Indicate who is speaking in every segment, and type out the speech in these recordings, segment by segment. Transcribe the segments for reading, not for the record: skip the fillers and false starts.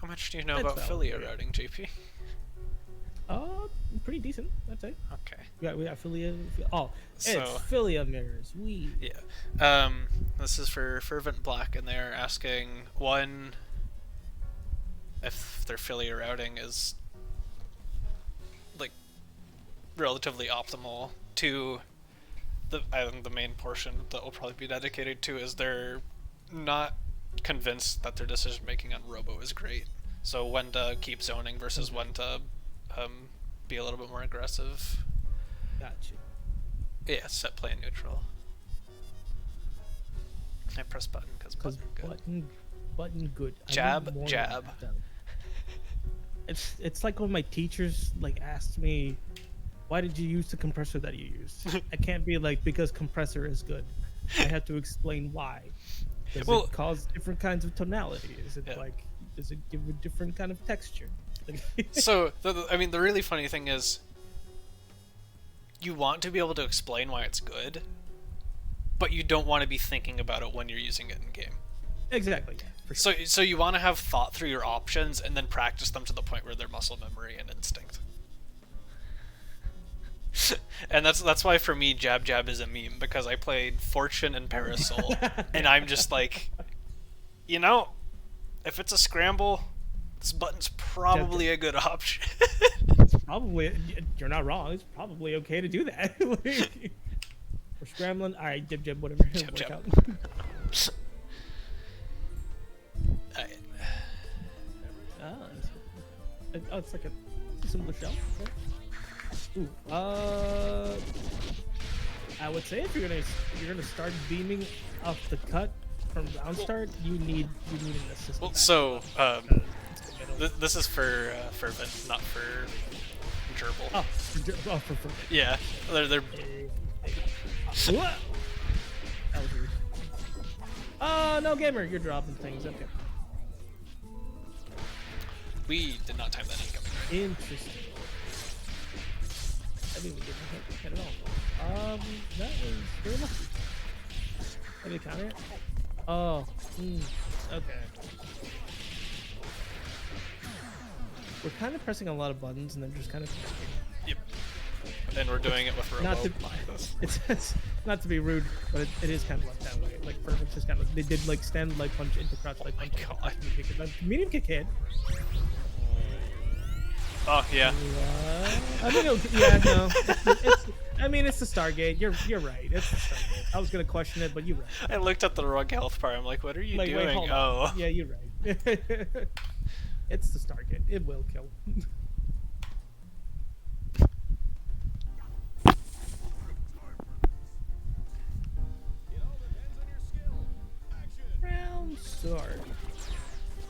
Speaker 1: How much do you know
Speaker 2: That's
Speaker 1: about
Speaker 2: valid,
Speaker 1: affiliate
Speaker 2: yeah.
Speaker 1: routing, JP?
Speaker 2: Pretty decent, I'd say.
Speaker 1: Okay.
Speaker 2: We got affiliate. Oh, it's
Speaker 1: So,
Speaker 2: affiliate mirrors.
Speaker 1: yeah. This is for FerventBlack, and they're asking, one, if their affiliate routing is, like, relatively optimal. Two, I think the main portion that will probably be dedicated to is they're not convinced that their decision making on Robo is great. So when to keep zoning versus when to be a little bit more aggressive.
Speaker 2: Gotcha.
Speaker 1: Yeah, set play neutral. I press button because button good.
Speaker 2: Button good.
Speaker 1: Jab, jab.
Speaker 2: It's like when my teachers like asked me, why did you use the compressor that you used? I can't be like, because compressor is good. I have to explain why. Does it cause different kinds of tonality? Is it like, does it give a different kind of texture?
Speaker 1: So, I mean, the really funny thing is, you want to be able to explain why it's good, but you don't want to be thinking about it when you're using it in game.
Speaker 2: Exactly. Yeah, sure.
Speaker 1: So you want to have thought through your options and then practice them to the point where they're muscle memory and instinct. And that's why for me jab jab is a meme, because I played Fortune and Parasol and I'm just like, you know, if it's a scramble, this button's probably a good option.
Speaker 2: Probably, you're not wrong. It's probably okay to do that. We're scrambling. All right, jab jab, whatever.
Speaker 1: Jab jab.
Speaker 2: Oh, it's like a similar shell. Okay. Ooh, I would say if you're gonna start beaming off the cut from round start, you need an assist.
Speaker 1: Well, so this is for Fervent, not for Gerbil.
Speaker 2: Oh, for Fervent.
Speaker 1: Yeah, they're.
Speaker 2: That was weird. Oh no, gamer, you're dropping things. Okay.
Speaker 1: We did not time that incoming.
Speaker 2: Interesting. I didn't even get my hit at all. That was very lucky. Maybe counter it? Oh, okay. We're kind of pressing a lot of buttons and then just kind of...
Speaker 1: Yep. And we're doing it with Robo.
Speaker 2: It's not to be rude, but it is kind of like that way. Like, Fervent's just kind of... They did, like, stand, like, punch into crouch, like, punch. Medium kick hit.
Speaker 1: Oh, yeah.
Speaker 2: I mean, no. I mean, it's the Stargate. You're right. It's the Stargate. I was gonna question it, but you're right.
Speaker 1: I looked at the rug health part. I'm like, what are you doing?
Speaker 2: Wait, hold on. Yeah, you're right. It's the Stargate. It will kill. Round start.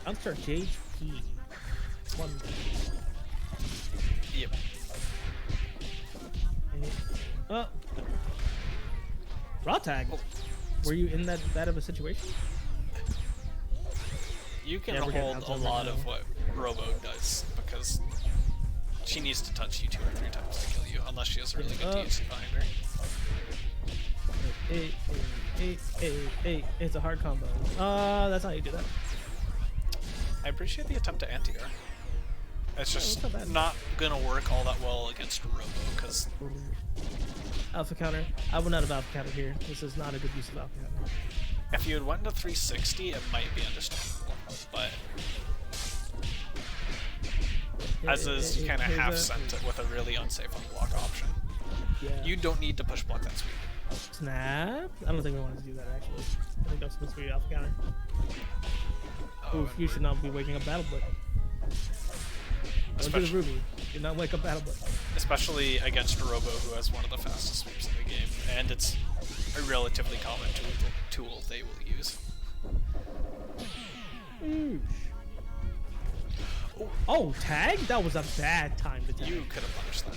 Speaker 2: Round start JP. One.
Speaker 1: Yep.
Speaker 2: Oh. Raw tag. Were you in that bad of a situation?
Speaker 1: You can hold a lot of what Robo does, because she needs to touch you 2 or 3 times to kill you, unless she has a really good DHC behind her.
Speaker 2: It's a hard combo. That's how you do that.
Speaker 1: I appreciate the attempt to anti-air. It's just not gonna work all that well against Robo, because...
Speaker 2: Alpha counter. I would not have alpha counter here. This is not a good use of alpha counter.
Speaker 1: If you had went to 360, it might be understandable, but... As is, you kind of half-sent it with a really unsafe unblock option.
Speaker 2: Yeah.
Speaker 1: You don't need to push block that speed.
Speaker 2: Snap. I don't think we wanted to do that, actually. I think that's supposed to be alpha counter. Oof, you should not be waking up Battle Blitz. Don't do the Ruby. Do not wake up Battle Blitz.
Speaker 1: Especially against Robo, who has one of the fastest sweeps in the game, and it's a relatively common tool they will use.
Speaker 2: Oh, tag? That was a bad time to tag.
Speaker 1: You could have punished that.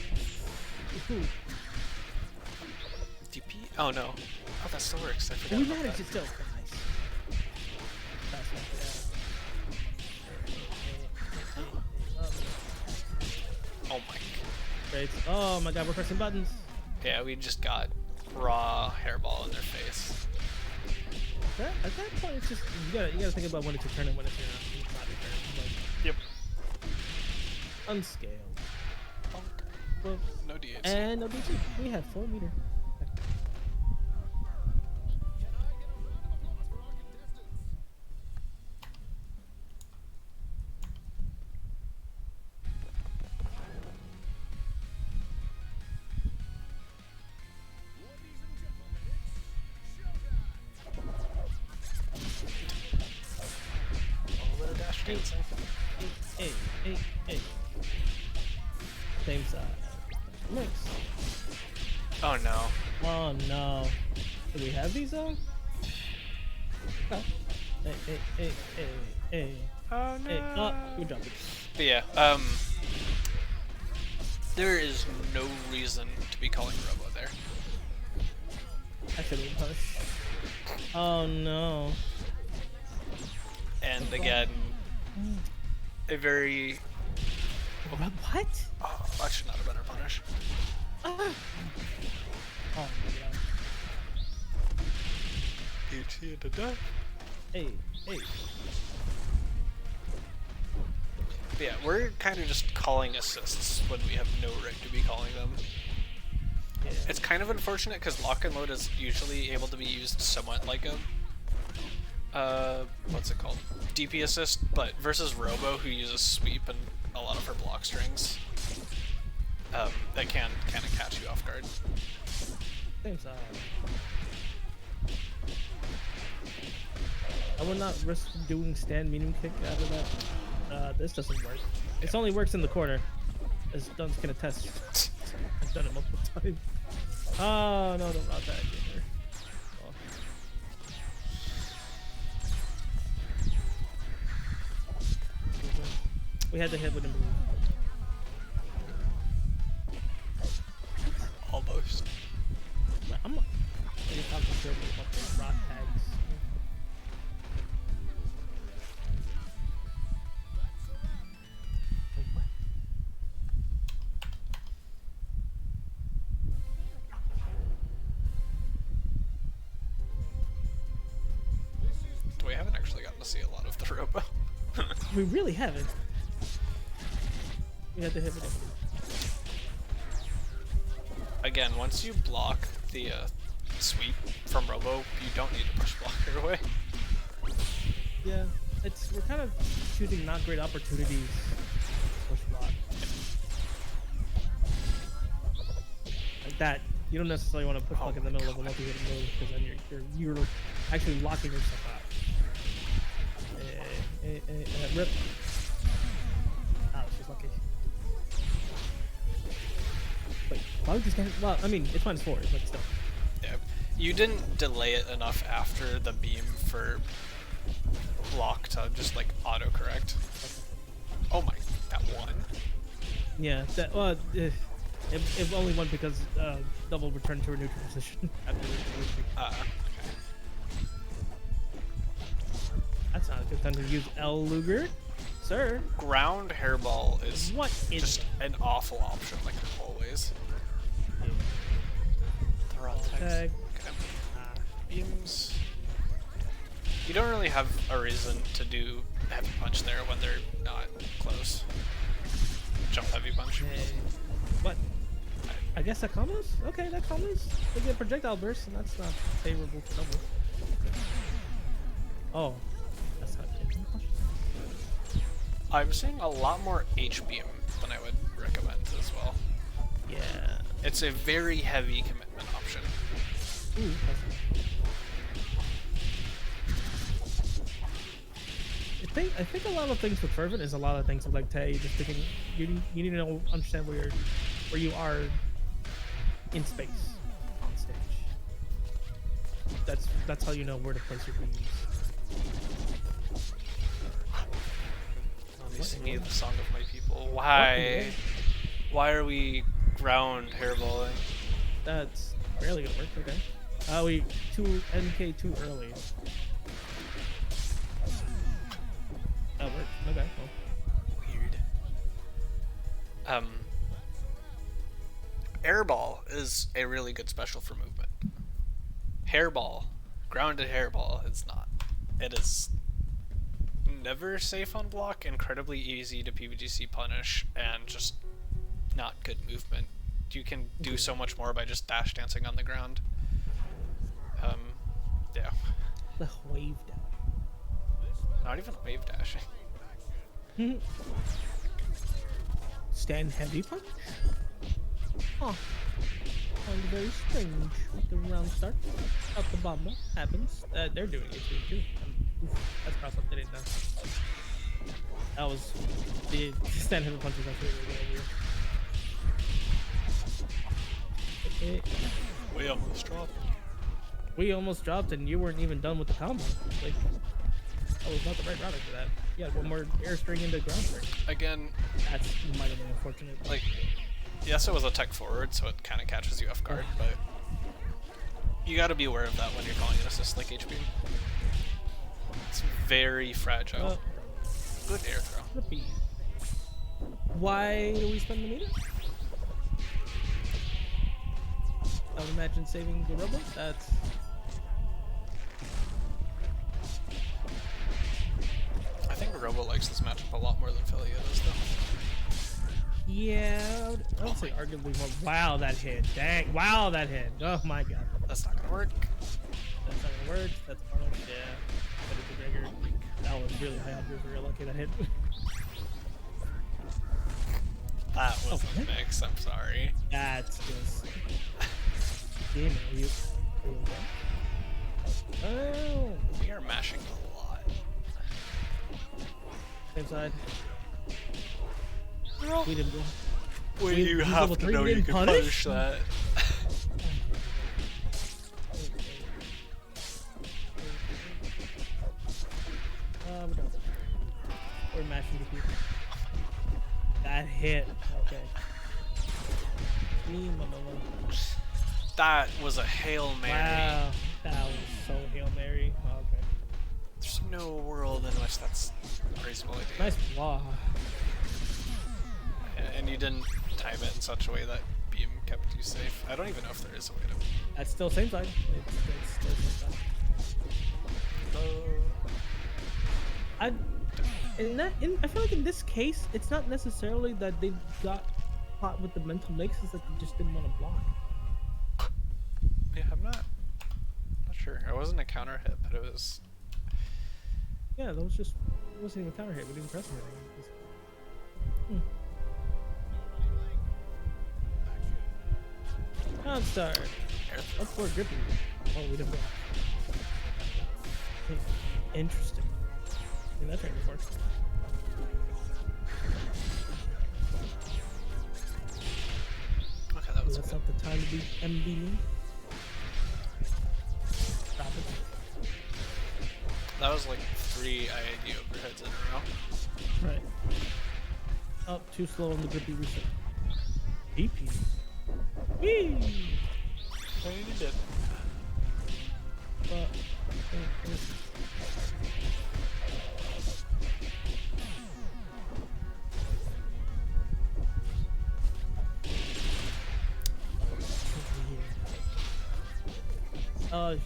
Speaker 1: DP? Oh no. Oh, that still works. I forgot.
Speaker 2: We managed it still. Nice.
Speaker 1: Oh my.
Speaker 2: Great. Oh my god, we're pressing buttons.
Speaker 1: Yeah, we just got raw hairball in their face.
Speaker 2: At that point, it's just you gotta think about when it's your turn and when it's not your turn. Like,
Speaker 1: yep.
Speaker 2: Unscaled.
Speaker 1: Okay. No DHC.
Speaker 2: And no DT. We have 4 meter.
Speaker 1: A little dash dancing.
Speaker 2: Hey. Same side. Mix.
Speaker 1: Oh no.
Speaker 2: Oh no. Do we have these though? Oh. Hey.
Speaker 1: Oh no.
Speaker 2: Hey. Oh, good job.
Speaker 1: But yeah, there is no reason to be calling Robo there.
Speaker 2: I shouldn't push. Oh no.
Speaker 1: And again, a very...
Speaker 2: What?
Speaker 1: Oh, that should not have been a punish.
Speaker 2: Ah. Oh my god. Hey.
Speaker 1: But yeah, we're kind of just calling assists when we have no right to be calling them.
Speaker 2: Yeah.
Speaker 1: It's kind of unfortunate because lock and load is usually able to be used somewhat like a, what's it called? DP assist, but versus Robo, who uses sweep and a lot of her block strings, that can kind of catch you off guard.
Speaker 2: Same side. I would not risk doing stand medium kick out of that. This doesn't work. It only works in the corner. As Dunce can attest. I've done it multiple times. Oh no, don't route that either. Oh. We had to hit with him.
Speaker 1: Almost.
Speaker 2: I'm not sure about the rot tags.
Speaker 1: We haven't actually gotten to see a lot of the Robo.
Speaker 2: We really haven't. We had to hit with him.
Speaker 1: Again, once you block the sweep from Robo, you don't need to push block her away.
Speaker 2: Yeah, we're kind of shooting not great opportunities. Push block. Like that, you don't necessarily want to push block in the middle of a multi-hit move because then you're actually locking yourself out. Rip. Oh, she's lucky. Wait, why would you stand? Well, I mean, it's -4, but still.
Speaker 1: Yeah, you didn't delay it enough after the beam for block to just like autocorrect. Oh my, that one.
Speaker 2: Yeah, that it only won because double returned to a neutral position after the
Speaker 1: Okay.
Speaker 2: That's not a good time to use L Luger, sir.
Speaker 1: Ground hairball is just
Speaker 2: that?
Speaker 1: an awful option, like always.
Speaker 2: Yeah.
Speaker 1: Throw out tags.
Speaker 2: Tag.
Speaker 1: Okay. Beams. You don't really have a reason to do heavy punch there when they're not close. Jump heavy punch.
Speaker 2: What? I guess that combos? Okay, that combos. They get projectile burst, and that's not favorable for double. Oh, that's not good.
Speaker 1: I'm seeing a lot more H-beam than I would recommend as well.
Speaker 2: Yeah.
Speaker 1: It's a very heavy commitment option.
Speaker 2: Ooh, I think a lot of things with Fervent is a lot of things with like Tay. Just thinking you need to understand where you are in space on stage. That's how you know where to place your beams.
Speaker 1: I'm singing the song of my people. Why? Why are we ground hairballing?
Speaker 2: That's barely gonna work. Okay. We 2 NK too early. That worked. Okay. Well.
Speaker 1: Weird. Airball is a really good special for movement. Hairball, grounded hairball is not. It is never safe on block, incredibly easy to PVGC punish, and just not good movement. You can do so much more by just dash dancing on the ground. Yeah.
Speaker 2: The wave dash.
Speaker 1: Not even wave dashing.
Speaker 2: Stand heavy punch? Huh. Sounds very strange. The round start. Out the bomb happens. They're doing it too. That's cross up. They didn't know. That was the stand heavy punch is actually really weird.
Speaker 1: We almost dropped.
Speaker 2: We almost dropped, and you weren't even done with the combo. Like, that was not the right routing for that. Yeah, one more air string into ground string.
Speaker 1: Again,
Speaker 2: That might have been unfortunate.
Speaker 1: like, yes, it was a tech forward, so it kind of catches you off guard, but you got to be aware of that when you're calling an assist like HP. It's very fragile. Good air throw.
Speaker 2: Why do we spend the meter? I would imagine saving the rubber. That's.
Speaker 1: I think Robo likes this matchup a lot more than Philia does, though.
Speaker 2: Yeah, I would say arguably more. Wow, that hit. Dang. Wow, that hit. Oh my god.
Speaker 1: That's not gonna work.
Speaker 2: That's not gonna work. That's Arnold. Yeah. But it's a trigger. That was really high up. You were real lucky that hit.
Speaker 1: That was a mix, I'm sorry.
Speaker 2: That's just. Damn it. You. Oh.
Speaker 1: We are mashing a lot.
Speaker 2: Same side. We didn't go.
Speaker 1: Well, you have to know you can punish that.
Speaker 2: We're mashing the people. That hit. Okay.
Speaker 1: That was a Hail Mary.
Speaker 2: Wow. That was so Hail Mary. Oh, okay.
Speaker 1: There's no world in which that's a reasonable idea.
Speaker 2: Nice block.
Speaker 1: And you didn't time it in such a way that beam kept you safe. I don't even know if there is a way to.
Speaker 2: That's still same side. It's still same side. I feel like in this case, it's not necessarily that they got caught with the mental makes, it's that they just didn't want to block.
Speaker 1: Yeah, I'm not sure. It wasn't a counter hit, but it was.
Speaker 2: Yeah, that was just. It wasn't even a counter hit. We didn't press anything. I'm sorry. That's for gripping. Oh, we didn't block. Interesting. Seen that train before.
Speaker 1: Okay, that was
Speaker 2: That's
Speaker 1: good.
Speaker 2: not the time to be MB. Stop it.
Speaker 1: That was like 3 IAD overheads in a row.
Speaker 2: Right. Up too slow on the grippy reset. EP. Whee!
Speaker 1: I mean, you did.
Speaker 2: But,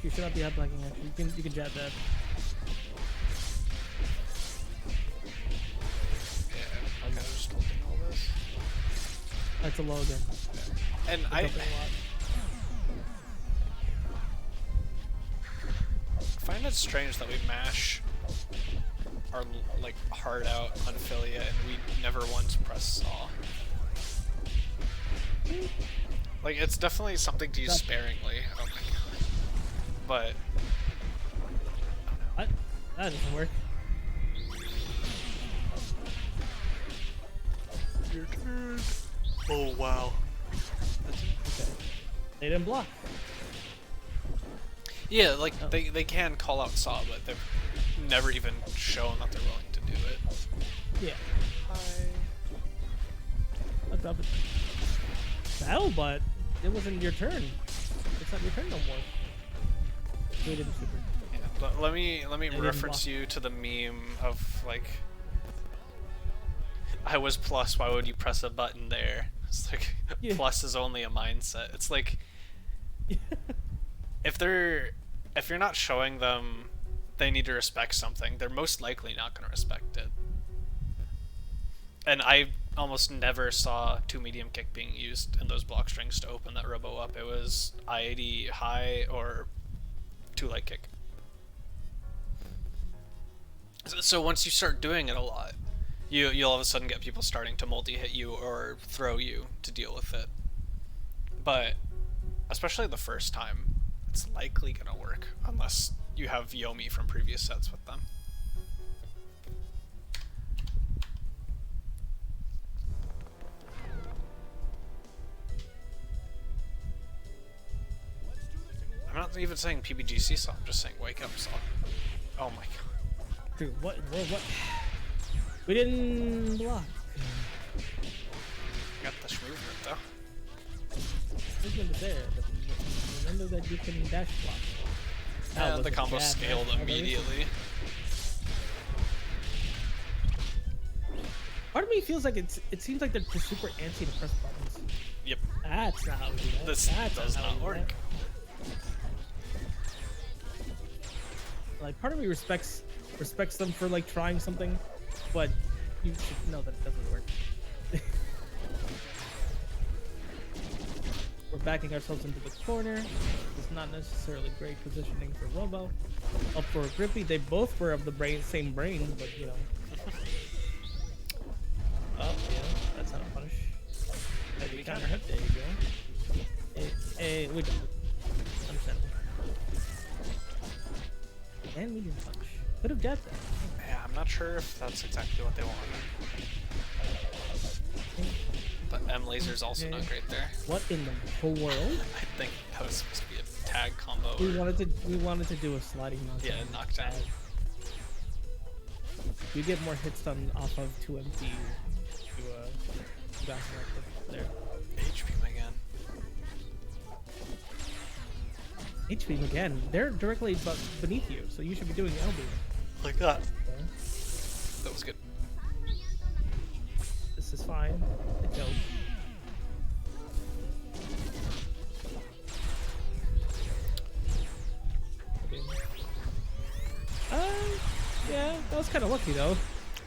Speaker 2: you should not be outblocking actually. You can jab that.
Speaker 1: Yeah, I'm just holding all this.
Speaker 2: That's a low again.
Speaker 1: And I find it strange that we mash our like hard out on Philia and we never once press saw. Like it's definitely something to use sparingly, I don't think. But
Speaker 2: What? That doesn't work.
Speaker 1: your turn. Oh wow.
Speaker 2: Okay. They didn't block.
Speaker 1: Yeah, like they can call out saw, but they've never even shown that they're willing to do it.
Speaker 2: Yeah.
Speaker 1: Hi.
Speaker 2: I'll drop it. Battle, but it wasn't your turn. It's not your turn no more. We didn't super.
Speaker 1: Yeah, but let me
Speaker 2: didn't
Speaker 1: reference
Speaker 2: block.
Speaker 1: you to the meme of like I was plus, why would you press a button there? It's like
Speaker 2: Yeah.
Speaker 1: plus is only a mindset. It's like if you're not showing them they need to respect something, they're most likely not going to respect it. And I almost never saw 2 medium kick being used in those block strings to open that robo up. It was I-80 high or 2 light kick. So once you start doing it a lot, you'll all of a sudden get people starting to multi-hit you or throw you to deal with it. But especially the first time, it's likely gonna work unless you have Yomi from previous sets with them. I'm not even saying PBGC saw, I'm just saying Wake Up saw. Oh my god.
Speaker 2: Dude, what? We didn't block.
Speaker 1: Got this movement though.
Speaker 2: Movement is there, but remember that you can dash block.
Speaker 1: And the combo scaled immediately.
Speaker 2: Part of me feels like it seems like they're just super antsy to press buttons.
Speaker 1: Yep.
Speaker 2: That's not how we do that.
Speaker 1: This does not work.
Speaker 2: Like, part of me respects them for like trying something, but you should know that it doesn't work. We're backing ourselves into the corner. It's not necessarily great positioning for Robo. Up for Grippy, they both were of the same brain, but you know. Oh, yeah, that's how to punish. Maybe counter hit. There you go. Hey, we got it. Understandable. And medium punch. Could have got that.
Speaker 1: Yeah, I'm not sure if that's exactly what they wanted. But M laser's also not great there.
Speaker 2: What in the whole world?
Speaker 1: I think that was supposed to be a tag combo.
Speaker 2: We wanted to do a sliding knockdown.
Speaker 1: Yeah, knockdown.
Speaker 2: You get more hits done off of 2MT to bounce like there.
Speaker 1: HP again.
Speaker 2: HP again. They're directly beneath you, so you should be doing L beam.
Speaker 1: Like that.
Speaker 2: Okay.
Speaker 1: That was good.
Speaker 2: This is fine. It goes. Yeah, that was kind of lucky though.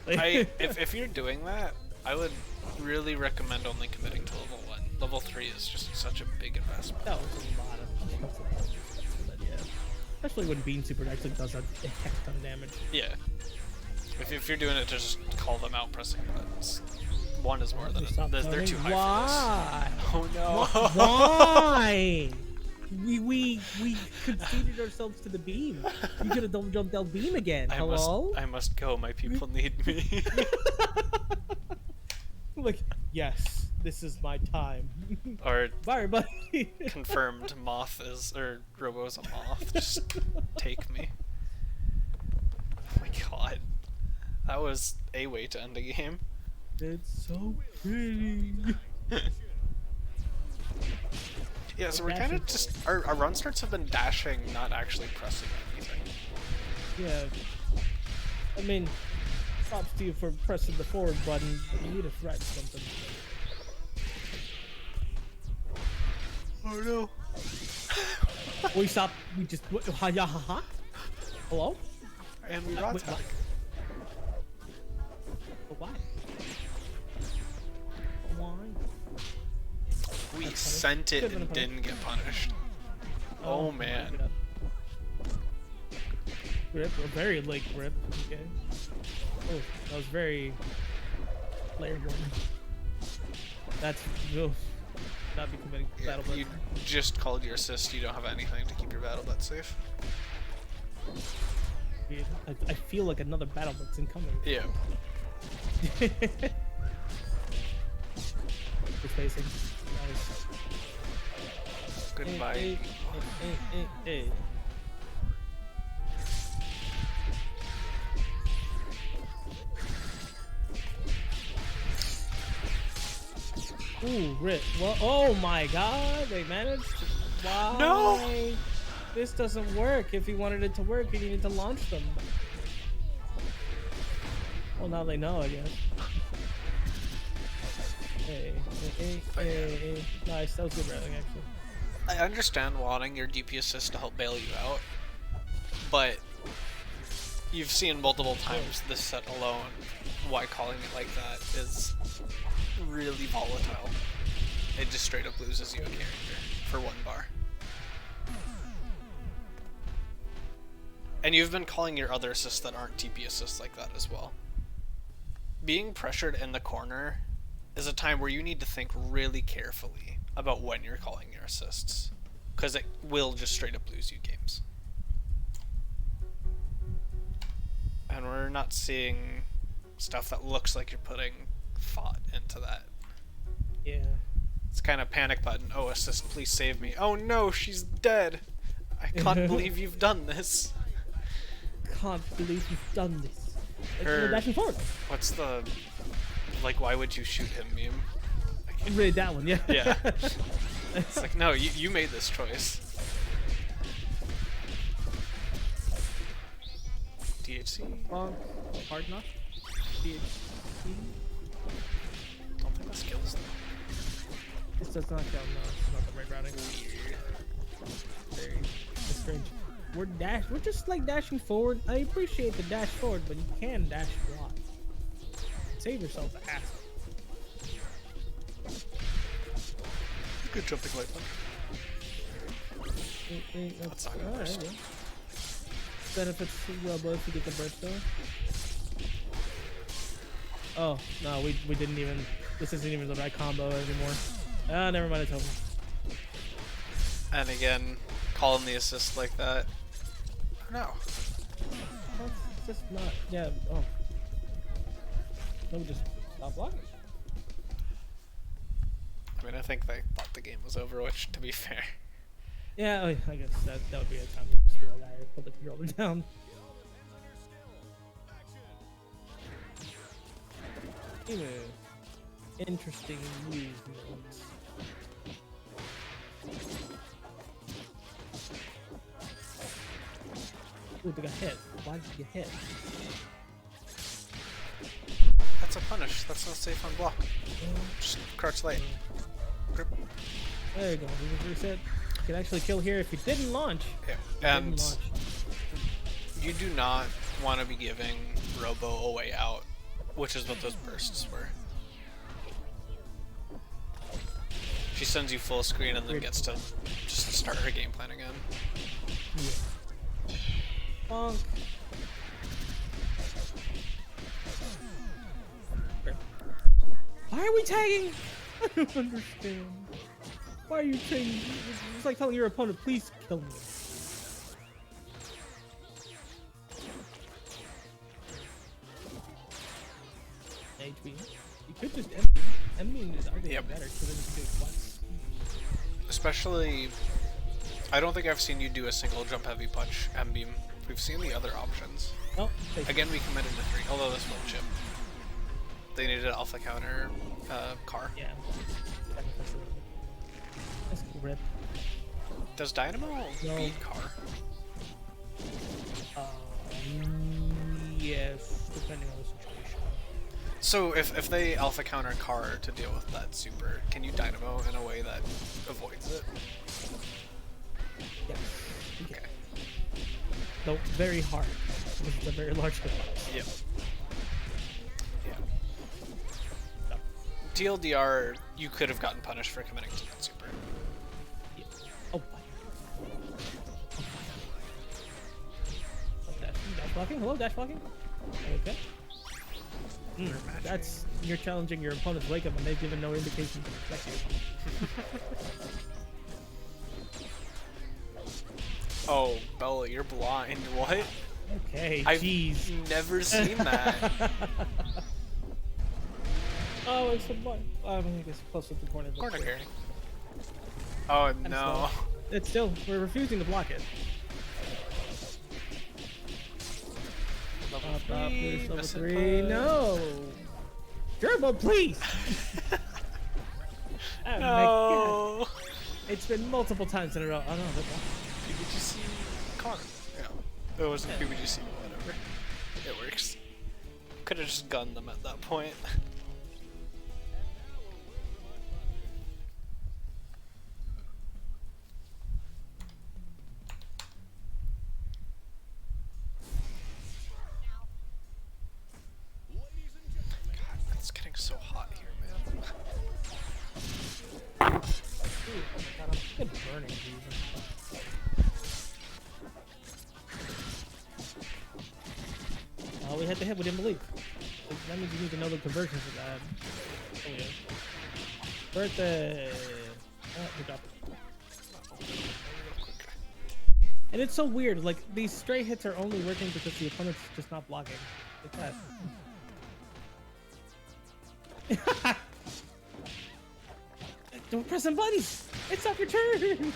Speaker 1: If you're doing that, I would really recommend only committing to level 1. Level 3 is just such a big investment.
Speaker 2: That was a lot of but yeah. Especially when Bean Super actually does a heck ton of damage.
Speaker 1: Yeah. If you're doing it to just call them out pressing buttons. 1 is more than enough. They're too high for this. Oh no.
Speaker 2: Why? We conceded ourselves to the beam. You could have double jumped L beam again. Hello?
Speaker 1: I must go. My people need me.
Speaker 2: Like, yes, this is my time.
Speaker 1: Or
Speaker 2: bye, everybody.
Speaker 1: confirmed Moth is, or Robo's a moth. Just take me. Oh my god. That was a way to end a game.
Speaker 2: It's so pretty.
Speaker 1: Yeah, so we're kind of just... Our run starts have been dashing, not actually pressing anything.
Speaker 2: Yeah. I mean, props to you for pressing the forward button, but you need a threat or something.
Speaker 1: Oh no.
Speaker 2: We stopped. We just. Ha ya ha ha. Hello?
Speaker 1: And we rot tag.
Speaker 2: But why? Why?
Speaker 1: We sent it and didn't get punished. Oh man.
Speaker 2: Grip, a very late grip. Okay. Oh, that was very player one. That's not be committing to battle butt.
Speaker 1: You just called your assist. You don't have anything to keep your battle butt safe.
Speaker 2: Dude, I feel like another battle butt's incoming.
Speaker 1: Yeah.
Speaker 2: We're spacing. Nice.
Speaker 1: Goodbye.
Speaker 2: Hey. Ooh, Rip. Well, oh my god, they managed. Why?
Speaker 1: No!
Speaker 2: This doesn't work. If he wanted it to work, he needed to launch them. Well, now they know, I guess. Hey. Nice, that was good railing, actually.
Speaker 1: I understand wanting your DP assist to help bail you out, but you've seen multiple times this set alone why calling it like that is really volatile. It just straight up loses you a character for 1 bar. And you've been calling your other assists that aren't TP assists like that as well. Being pressured in the corner is a time where you need to think really carefully about when you're calling your assists, because it will just straight up lose you games. And we're not seeing stuff that looks like you're putting thought into that.
Speaker 2: Yeah.
Speaker 1: It's kind of panic button. Oh, assist, please save me. Oh no, she's dead. I can't believe you've done this.
Speaker 2: Can't believe you've done this.
Speaker 1: Her,
Speaker 2: dashing forward.
Speaker 1: What's the, like, why would you shoot him meme?
Speaker 2: Really, that one, yeah.
Speaker 1: Yeah. It's like, no, you made this choice. DHC?
Speaker 2: Hard enough. DHC.
Speaker 1: Don't think that skills though.
Speaker 2: This does not count, no. It's not the right routing. Weird. Very strange. We're just like dashing forward. I appreciate the dash forward, but you can dash block. Save yourself the hassle.
Speaker 1: Good jumping light punch. That's not gonna burst.
Speaker 2: Benefits well both if you get the burst though. Oh, no, we didn't even, this isn't even the right combo anymore. Ah, never mind, it's over.
Speaker 1: And again, calling the assist like that. No.
Speaker 2: That's just not, yeah, oh. No, just stop blocking.
Speaker 1: I mean, I think they thought the game was over, which, to be fair.
Speaker 2: Yeah, I guess that would be a time to just be like, alright, put the controller down. Anyway, interesting movements. Ooh, they got hit. Why did you get hit?
Speaker 1: That's a punish. That's not safe on block. Just crouch light. Grip.
Speaker 2: There you go. Reset. You can actually kill here if you didn't launch.
Speaker 1: Yeah. And you do not want to be giving Robo a way out, which is what those bursts were. She sends you full screen and then gets to just start her game plan again.
Speaker 2: Yeah. Bonk. Why are we tagging? I don't understand. Why are you tagging? It's like telling your opponent, please kill me. HB. You could just M. M is arguably better because then you can do it twice.
Speaker 1: Especially, I don't think I've seen you do a single jump heavy punch M-beam. We've seen the other options.
Speaker 2: Oh,
Speaker 1: again, we committed to 3, although this won't chip. They needed an alpha counter car.
Speaker 2: Yeah. That's a rip.
Speaker 1: Does Dynamo beat car?
Speaker 2: Yes, depending on the situation.
Speaker 1: So if they alpha counter car to deal with that super, can you Dynamo in a way that avoids it?
Speaker 2: Yes.
Speaker 1: Okay.
Speaker 2: Though very hard. It's a very large device.
Speaker 1: Yep. Yeah. TLDR, you could have gotten punished for committing to that super.
Speaker 2: Yeah. Oh, dash blocking? Hello, dash blocking? Okay. That's, you're challenging your opponent's wake up and they've given no indication to reflect you.
Speaker 1: Oh, Bella, you're blind. What?
Speaker 2: Okay,
Speaker 1: jeez. I've never seen that.
Speaker 2: Oh, it's a blind. I guess close to the corner.
Speaker 1: Corner carry. Oh, no.
Speaker 2: It's still, we're refusing to block it.
Speaker 1: Level
Speaker 2: 3, no! Turbo, please! Oh
Speaker 1: no!
Speaker 2: My God. It's been multiple times in a row. Oh no, that's
Speaker 1: PBGC car. Yeah. It wasn't PBGC, but whatever. It works. Could have just gunned them at that point.
Speaker 2: burning. Oh, we had to hit. We didn't believe. That means you need to know the conversion for that. Oh yeah. Birthday. Oh, good job. And it's so weird. Like these stray hits are only working because the opponent's just not blocking. Like that. Don't press some buttons. It's not your turn.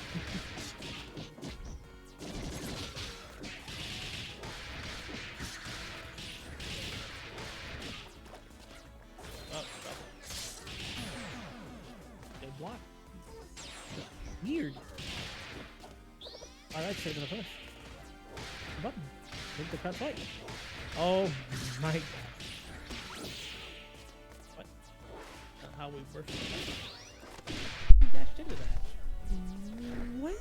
Speaker 2: Block. Weird. Alright, straight to the push. The button. Hit the crouch light. Oh my god. What? Not how we work. He dashed into that. What?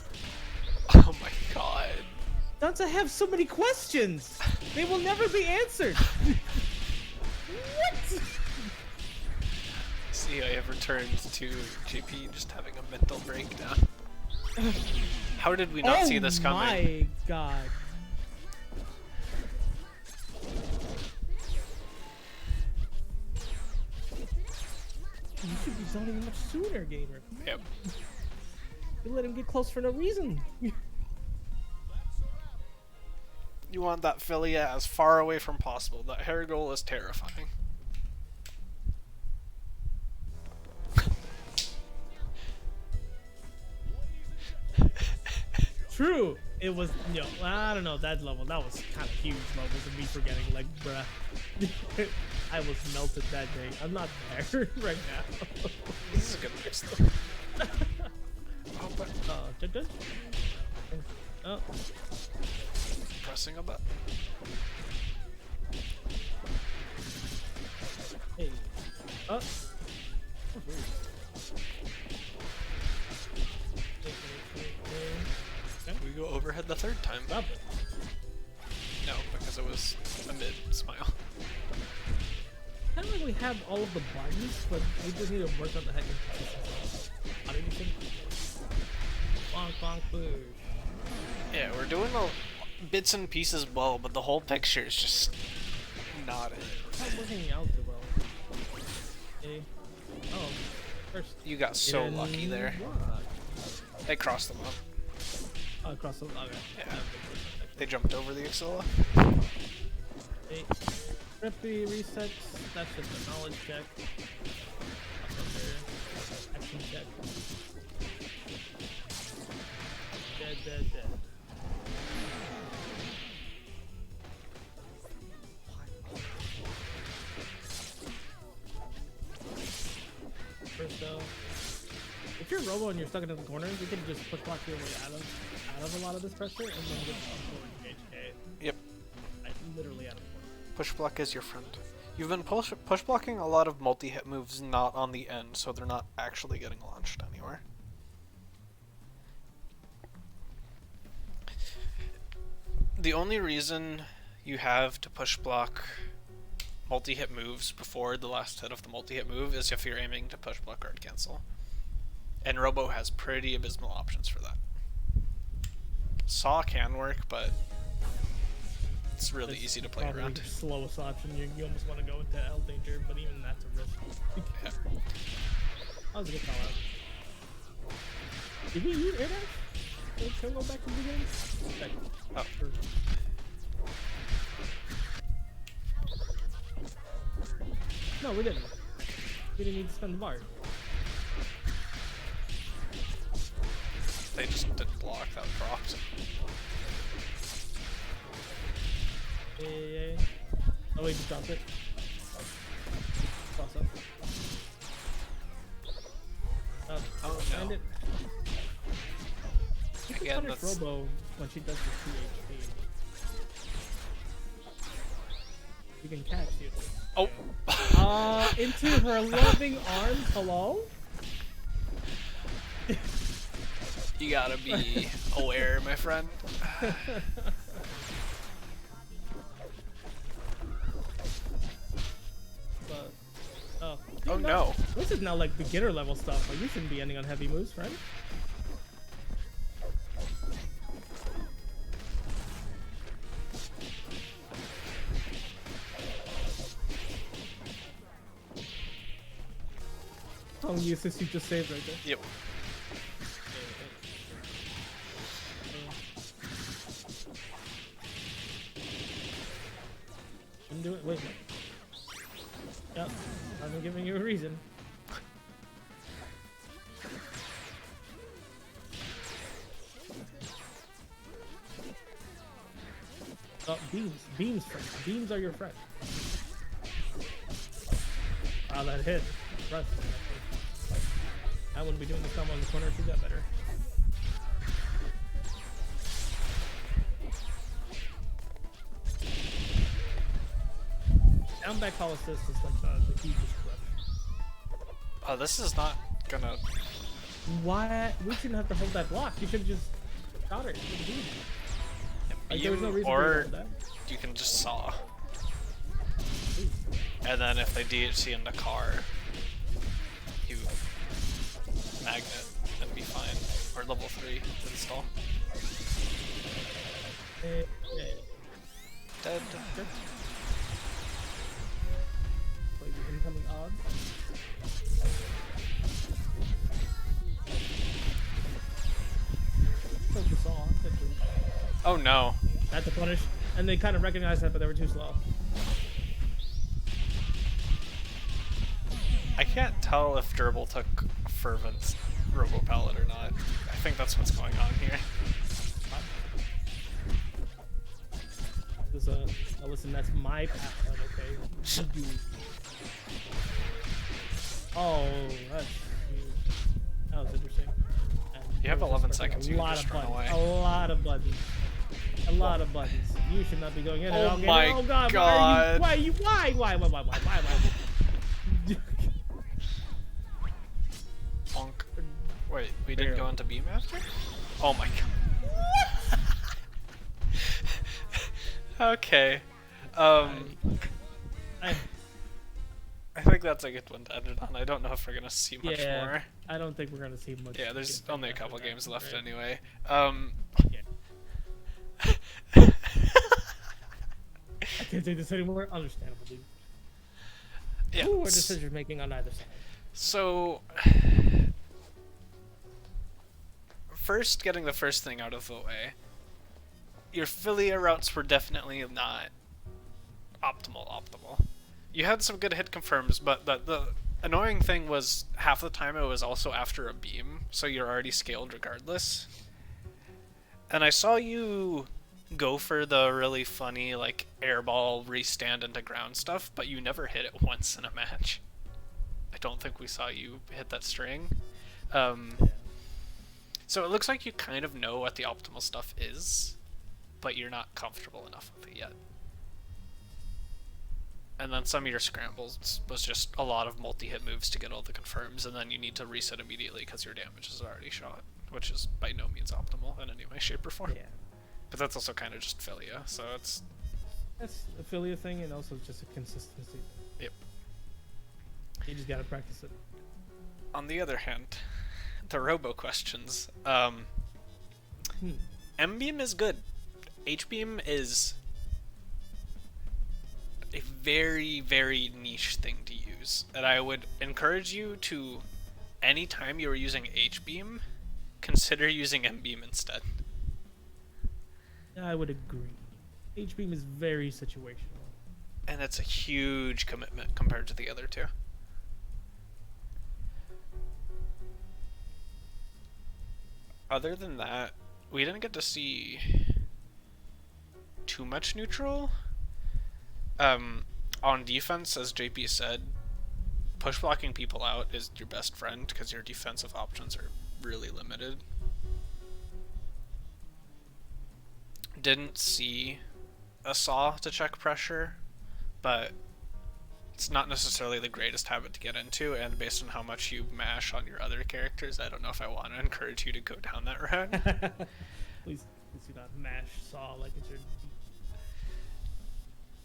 Speaker 1: Oh my god.
Speaker 2: Dunce, I have so many questions. They will never be answered. What?
Speaker 1: See, I have returned to JP just having a mental breakdown. How did we not see this coming?
Speaker 2: Oh my god. You should be zoning much sooner, gamer.
Speaker 1: Yep.
Speaker 2: You let him get close for no reason.
Speaker 1: You want that Philia as far away from possible. That hair goal is terrifying.
Speaker 2: True. It was, you know, I don't know, that level, that was kind of huge levels of me forgetting, like, bruh. I was melted that day. I'm not there right now.
Speaker 1: This is a good mix, though. Oh, but...
Speaker 2: Dun. Oh.
Speaker 1: Pressing a button.
Speaker 2: Hey. Oh.
Speaker 1: We go overhead the third time.
Speaker 2: Stop it.
Speaker 1: No, because it was a mid-smile.
Speaker 2: I don't really have all of the buttons, but we just need to work on the head. How do you think? Bonk, bonk, push.
Speaker 1: Yeah, we're doing the bits and pieces well, but the whole picture is just not it.
Speaker 2: It's not working out too well. Okay. Oh, first.
Speaker 1: You got so lucky there. They crossed them up.
Speaker 2: Oh, across the... Okay.
Speaker 1: Yeah. They jumped over the Axilla.
Speaker 2: Okay. Rippy resets. That's just a knowledge check. Action check. Dead. First though, if you're Robo and you're stuck into the corner, you can just push block your way out of a lot of this pressure and then get forward HK.
Speaker 1: Yep.
Speaker 2: Literally out of the corner.
Speaker 1: Push block is your friend. You've been push blocking a lot of multi-hit moves not on the end, so they're not actually getting launched anywhere. The only reason you have to push block multi-hit moves before the last hit of the multi-hit move is if you're aiming to push block guard cancel. And Robo has pretty abysmal options for that. Saw can work, but it's really easy to play around.
Speaker 2: The slowest option. You almost want to go into L danger, but even that's a risk.
Speaker 1: Yeah.
Speaker 2: That was a good call out. Did we use air dash? Did Hemlo back in the beginning?
Speaker 1: Oh.
Speaker 2: Sure. No, we didn't. We didn't need to spend the bar.
Speaker 1: They just didn't block, that propped.
Speaker 2: Yeah. Oh, wait, just dropped it. Toss up.
Speaker 1: Oh no.
Speaker 2: It.
Speaker 1: Again, that's...
Speaker 2: Robo when she does the 2 HP. You can catch you.
Speaker 1: Oh!
Speaker 2: Into her loving arms. Hello?
Speaker 1: You gotta be aware, my friend.
Speaker 2: Oh
Speaker 1: no.
Speaker 2: This is now like beginner level stuff. Like, you shouldn't be ending on heavy moves, friend. Oh, the assist you just saved right there.
Speaker 1: Yep.
Speaker 2: I'm doing. Wait. Yep. I'm giving you a reason. Oh, beams. Beams, friend. Beams are your friend. Wow, that hit. Impressive. I wouldn't be doing this combo in the corner if you got better. Down back call assist is like the hugest crush.
Speaker 1: Oh, this is not gonna...
Speaker 2: Why? We shouldn't have to hold that block. You should have just shot it. Like, there was no reason
Speaker 1: or
Speaker 2: to hold that.
Speaker 1: you can just saw. And then if they DHC in the car, you magnet and be fine. Or level 3 install. Dead.
Speaker 2: Like the incoming odd.
Speaker 1: Oh no.
Speaker 2: Had to punish, and they kind of recognized that, but they were too slow.
Speaker 1: I can't tell if Gerbil took Fervent's Robo Pallet or not. I think that's what's going on here.
Speaker 2: This now listen, that's my path, okay? Oh, that was interesting. And
Speaker 1: you have 11 seconds. You can just run away.
Speaker 2: A lot of buttons. A lot of buttons. You should not be going in.
Speaker 1: Oh my god!
Speaker 2: Why?
Speaker 1: Bonk. Wait, we didn't go into Beammaster? Oh my god. Okay. I think that's a good one to end it on. I don't know if we're gonna see much more.
Speaker 2: I don't think we're gonna see much.
Speaker 1: Yeah, there's only a couple games left anyway.
Speaker 2: I can't take this anymore. Understandable, dude.
Speaker 1: Yeah.
Speaker 2: Poor decision making on either side.
Speaker 1: So, first, getting the first thing out of the way. Your Philia routes were definitely not optimal. You had some good hit confirms, but the annoying thing was half the time it was also after a beam, so you're already scaled regardless. And I saw you go for the really funny, like, airball restand into ground stuff, but you never hit it once in a match. I don't think we saw you hit that string. So it looks like you kind of know what the optimal stuff is, but you're not comfortable enough with it yet. And then some of your scrambles was just a lot of multi-hit moves to get all the confirms, and then you need to reset immediately because your damage is already shot, which is by no means optimal in any way, shape, or form.
Speaker 2: Yeah.
Speaker 1: But that's also kind of just Philia, so it's...
Speaker 2: That's a Philia thing, and also just a consistency.
Speaker 1: Yep.
Speaker 2: You just gotta practice it.
Speaker 1: On the other hand, the robo questions. M-Beam is good. H-Beam is a very, very niche thing to use. And I would encourage you to, anytime you are using H-Beam, consider using M-Beam instead.
Speaker 2: I would agree. H-Beam is very situational.
Speaker 1: And it's a huge commitment compared to the other two. Other than that, we didn't get to see too much neutral. On defense, as JP said, push blocking people out is your best friend because your defensive options are really limited. Didn't see a saw to check pressure, but it's not necessarily the greatest habit to get into, and based on how much you mash on your other characters, I don't know if I want to encourage you to go down that route.
Speaker 2: Please do not mash saw like it's your...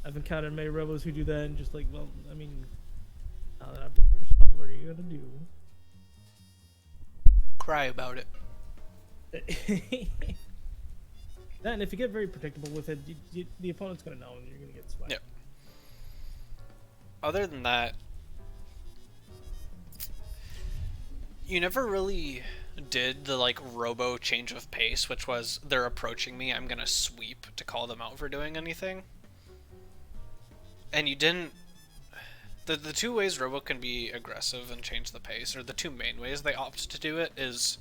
Speaker 2: I've encountered many rebels who do that and just like, well, I mean, now that I've blocked your saw, what are you gonna do?
Speaker 1: Cry about it.
Speaker 2: Then if you get very predictable with it, the opponent's gonna know and you're gonna get swept.
Speaker 1: Yep. Other than that, You never really did the like robo change of pace, which was they're approaching me, I'm gonna sweep to call them out for doing anything. And you didn't. The two ways robo can be aggressive and change the pace, or the two main ways they opt to do it, is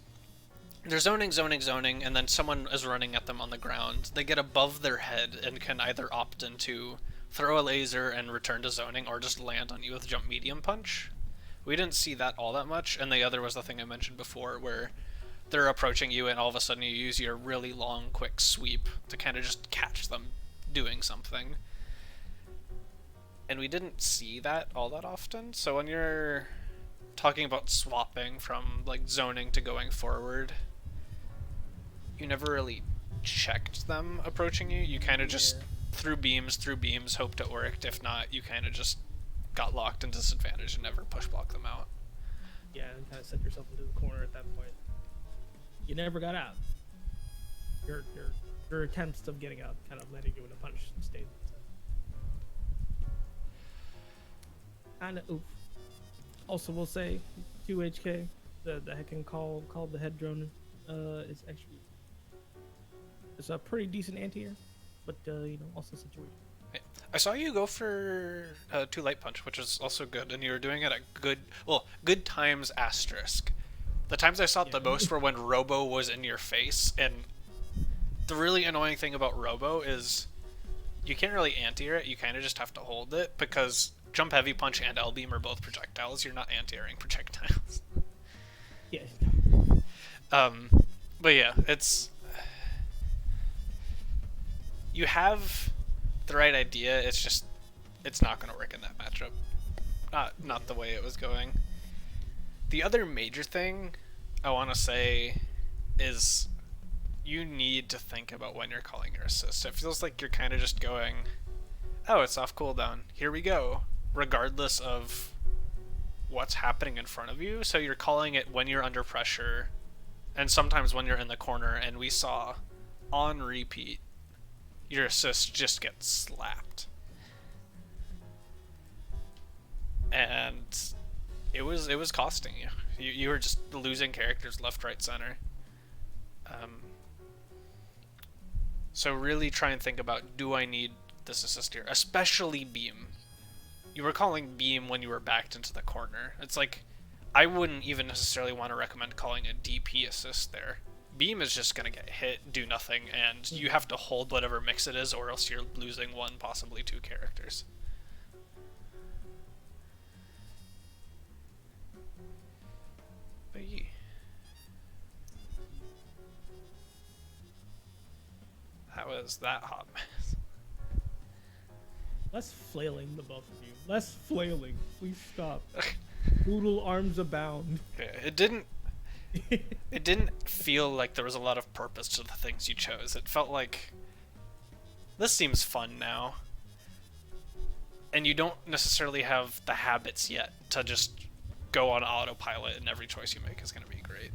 Speaker 1: they're zoning, and then someone is running at them on the ground. They get above their head and can either opt into throw a laser and return to zoning, or just land on you with jump medium punch. We didn't see that all that much, and the other was the thing I mentioned before, where they're approaching you and all of a sudden you use your really long, quick sweep to kind of just catch them doing something. And we didn't see that all that often, so when you're talking about swapping from like zoning to going forward, you never really checked them approaching you. You kind of just threw beams, hoped it worked. If not, you kind of just got locked in disadvantage and never push block them out.
Speaker 2: Yeah, and kind of set yourself into the corner at that point. You never got out. Your attempts of getting out kind of landed you in a punish state. Kind of oof. Also, we'll say 2HK, the heckin' call called the head drone is actually it's a pretty decent anti-air, but also situation.
Speaker 1: I saw you go for 2 light punch, which is also good, and you were doing it at good times asterisk. The times I saw it the most were when Robo was in your face, and the really annoying thing about Robo is you can't really anti-air it, you kind of just have to hold it, because jump heavy punch and L beam are both projectiles, you're not anti-airing projectiles.
Speaker 2: Yeah.
Speaker 1: But yeah, you have the right idea, it's not going to work in that matchup. Not the way it was going. The other major thing I want to say is you need to think about when you're calling your assist. It feels like you're kind of just going, oh, it's off cooldown, here we go, regardless of what's happening in front of you. So you're calling it when you're under pressure, and sometimes when you're in the corner, and we saw on repeat your assist just get slapped. And it was costing you. You were just losing characters left, right, center. So really try and think about, do I need this assist here? Especially beam. You were calling beam when you were backed into the corner. It's like, I wouldn't even necessarily want to recommend calling a DP assist there. Beam is just going to get hit, do nothing, and you have to hold whatever mix it is, or else you're losing 1, possibly 2 characters. But yeah. That was that hot mess.
Speaker 2: Less flailing, the both of you. Less flailing. Please stop. Brutal arms abound.
Speaker 1: Yeah, it didn't feel like there was a lot of purpose to the things you chose. It felt like, this seems fun now. And you don't necessarily have the habits yet to just go on autopilot and every choice you make is going to be great.